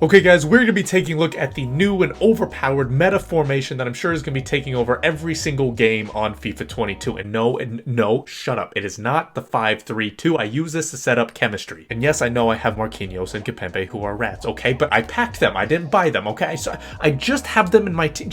Okay guys, we're going to be taking a look at the new and overpowered meta formation that I'm sure is going to be taking over every single game on FIFA 22. And no, shut up. It is not the 5-3-2. I use this to set up chemistry. And yes, I know I have Marquinhos and Kipembe who are rats, okay? But I packed them. I didn't buy them, okay? So I just have them in my team.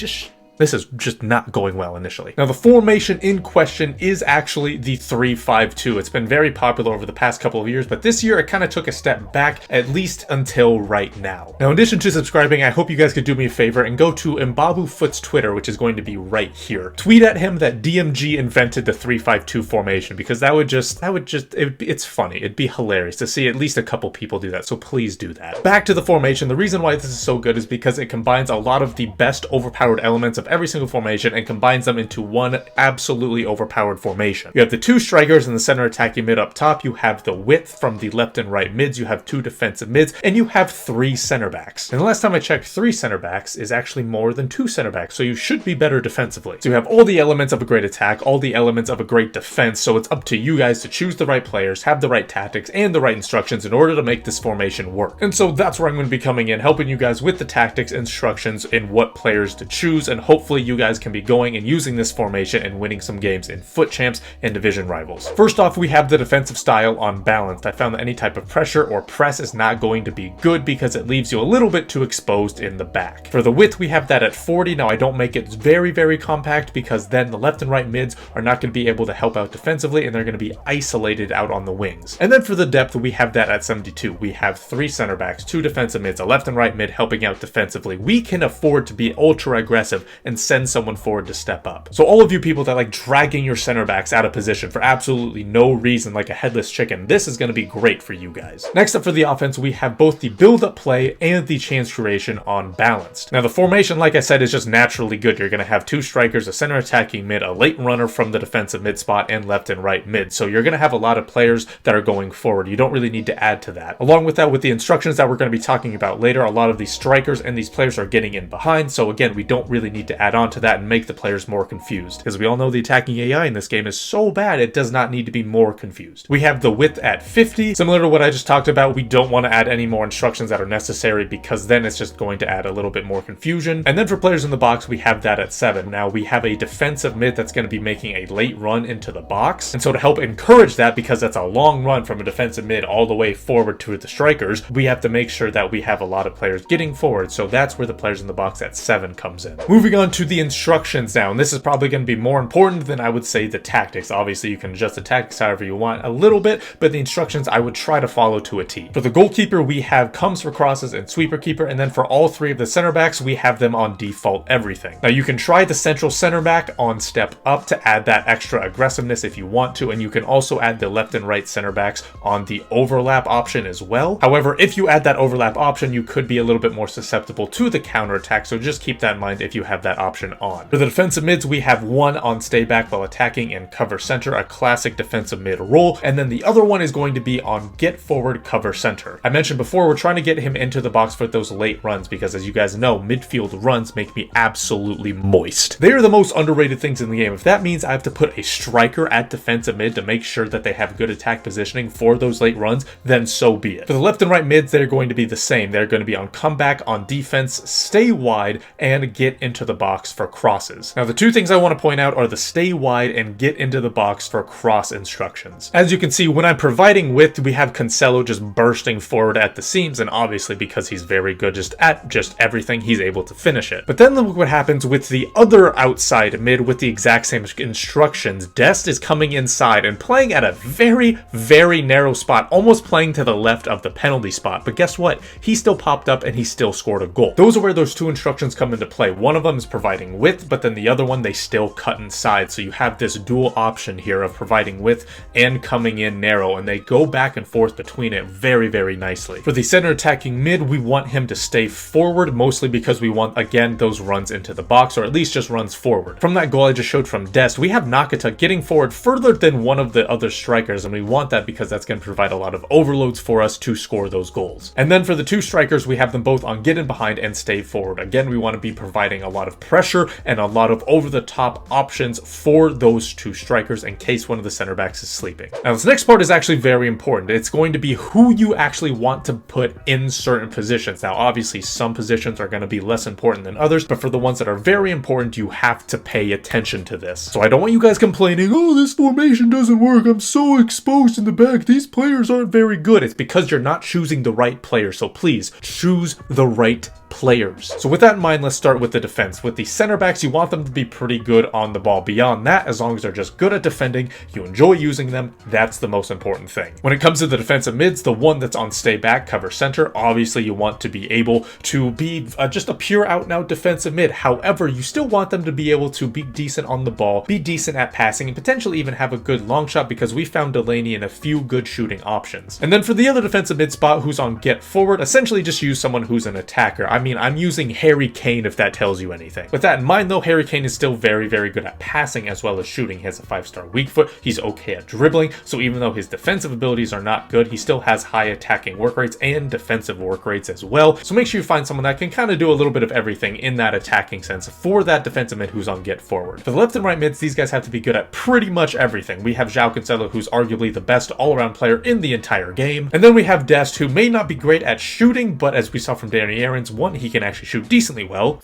This is just not going well initially. Now, the formation in question is actually the 3-5-2. It's been very popular over the past couple of years, but this year it kind of took a step back, at least until right now. Now, in addition to subscribing, I hope you guys could do me a favor and go to Mbabu Foot's Twitter, which is going to be right here. Tweet at him that DMG invented the 3-5-2 formation, because it's funny. It'd be hilarious to see at least a couple people do that, so please do that. Back to the formation. The reason why this is so good is because it combines a lot of the best overpowered elements of every single formation and combines them into one absolutely overpowered formation. You have the two strikers in the center attacking mid up top, you have the width from the left and right mids, you have two defensive mids, and you have three center backs. And the last time I checked, 3 center backs is actually more than 2 center backs, so you should be better defensively. So you have all the elements of a great attack, all the elements of a great defense, so it's up to you guys to choose the right players, have the right tactics, and the right instructions in order to make this formation work. And so that's where I'm going to be coming in, helping you guys with the tactics, instructions, and what players to choose, and hopefully you guys can be going and using this formation and winning some games in FUT Champs and division rivals. First off, we have the defensive style on balanced. I found that any type of pressure or press is not going to be good because it leaves you a little bit too exposed in the back. For the width, we have that at 40. Now, I don't make it very compact because then the left and right mids are not going to be able to help out defensively and they're going to be isolated out on the wings. And then for the depth, we have that at 72. We have 3 center backs, 2 defensive mids, a left and right mid helping out defensively. We can afford to be ultra aggressive and send someone forward to step up. So all of you people that like dragging your center backs out of position for absolutely no reason like a headless chicken, this is going to be great for you guys. Next up for the offense, we have both the build-up play and the chance creation on balanced. Now the formation, like I said, is just naturally good. You're going to have 2 strikers, a center attacking mid, a late runner from the defensive mid spot, and left and right mid. So you're going to have a lot of players that are going forward. You don't really need to add to that. Along with that, with the instructions that we're going to be talking about later, a lot of these strikers and these players are getting in behind. So again, we don't really need to add on to that and make the players more confused, because we all know the attacking AI in this game is so bad it does not need to be more confused. We have the width at 50. Similar to what I just talked about, we don't want to add any more instructions that are necessary because then it's just going to add a little bit more confusion. And then for players in the box, we have that at 7. Now we have a defensive mid that's going to be making a late run into the box, and so to help encourage that, because that's a long run from a defensive mid all the way forward to the strikers, we have to make sure that we have a lot of players getting forward. So that's where the players in the box at 7 comes in. Moving on to the instructions now, and this is probably going to be more important than I would say the tactics. Obviously you can adjust the tactics however you want a little bit, but the instructions I would try to follow to a T. For the goalkeeper, we have comes for crosses and sweeper keeper, and then for all 3 of the center backs, we have them on default everything. Now you can try the central center back on step up to add that extra aggressiveness if you want to, and you can also add the left and right center backs on the overlap option as well. However, if you add that overlap option, you could be a little bit more susceptible to the counter attack, so just keep that in mind if you have that option on. For the defensive mids, we have 1 on stay back while attacking and cover center, a classic defensive mid role, and then the other one is going to be on get forward cover center. I mentioned before, we're trying to get him into the box for those late runs because, as you guys know, midfield runs make me absolutely moist. They are the most underrated things in the game. If that means I have to put a striker at defensive mid to make sure that they have good attack positioning for those late runs, then so be it. For the left and right mids, they're going to be the same. They're going to be on comeback, on defense, stay wide, and get into the box for crosses. Now the 2 things I want to point out are the stay wide and get into the box for cross instructions. As you can see, when I'm providing width, we have Cancelo just bursting forward at the seams, and obviously because he's very good at everything, he's able to finish it. But then look what happens with the other outside mid with the exact same instructions. Dest is coming inside and playing at a very narrow spot, almost playing to the left of the penalty spot. But guess what? He still popped up and he still scored a goal. Those are where those 2 instructions come into play. One of them is providing width, but then the other one, they still cut inside. So you have this dual option here of providing width and coming in narrow, and they go back and forth between it very nicely. For the center attacking mid, we want him to stay forward, mostly because we want, again, those runs into the box, or at least just runs forward. From that goal I just showed from Dest, we have Nakata getting forward further than one of the other strikers, and we want that because that's going to provide a lot of overloads for us to score those goals. And then for the 2 strikers, we have them both on get in behind and stay forward. Again, we want to be providing a lot of of pressure and a lot of over-the-top options for those two strikers in case one of the center backs is sleeping. Now, this next part is actually very important. It's going to be who you actually want to put in certain positions. Now, obviously, some positions are going to be less important than others, but for the ones that are very important, you have to pay attention to this. So I don't want you guys complaining, oh, this formation doesn't work, I'm so exposed in the back, these players aren't very good. It's because you're not choosing the right player, so please choose the right players. So with that in mind, let's start with the defense. With the center backs, you want them to be pretty good on the ball. Beyond that, as long as they're just good at defending, you enjoy using them, that's the most important thing. When it comes to the defensive mids, the one that's on stay back, cover center, obviously you want to be able to be just a pure out and out defensive mid. However, you still want them to be able to be decent on the ball, be decent at passing, and potentially even have a good long shot, because we found Delaney in a few good shooting options. And then for the other defensive mid spot who's on get forward, essentially just use someone who's an attacker. I mean, I'm using Harry Kane if that tells you anything. With that in mind though, Harry Kane is still very, very good at passing as well as shooting. He has a 5-star weak foot. He's okay at dribbling. So even though his defensive abilities are not good, he still has high attacking work rates and defensive work rates as well. So make sure you find someone that can kind of do a little bit of everything in that attacking sense for that defensive mid who's on get forward. For the left and right mids, these guys have to be good at pretty much everything. We have João Cancelo, who's arguably the best all-around player in the entire game. And then we have Dest, who may not be great at shooting, but as we saw from Danny Aaron's, one, he can actually shoot decently well.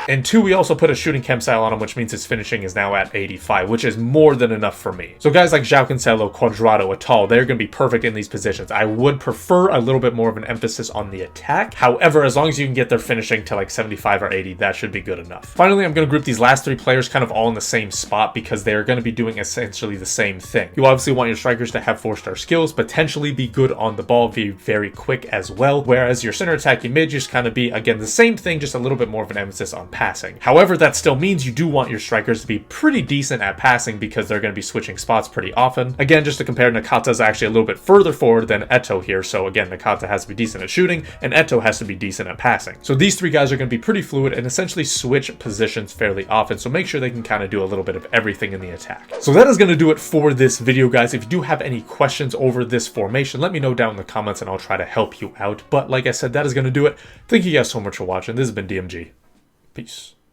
And two, we also put a shooting chem style on him, which means his finishing is now at 85, which is more than enough for me. So guys like João Cancelo, Cuadrado, Atal, they're going to be perfect in these positions. I would prefer a little bit more of an emphasis on the attack. However, as long as you can get their finishing to like 75 or 80, that should be good enough. Finally, I'm going to group these last three players kind of all in the same spot because they're going to be doing essentially the same thing. You obviously want your strikers to have 4-star skills, potentially be good on the ball, be very quick as well. Whereas your center attacking mid just kind of be, again, the same thing, just a little bit more of an emphasis on passing. However, that still means you do want your strikers to be pretty decent at passing because they're going to be switching spots pretty often. Again, just to compare, Nakata is actually a little bit further forward than Eto'o here. So again, Nakata has to be decent at shooting and Eto'o has to be decent at passing. So these three guys are going to be pretty fluid and essentially switch positions fairly often. So make sure they can kind of do a little bit of everything in the attack. So that is going to do it for this video, guys. If you do have any questions over this formation, let me know down in the comments and I'll try to help you out. But like I said, that is going to do it. Thank you guys so much for watching. This has been DMG. Peace.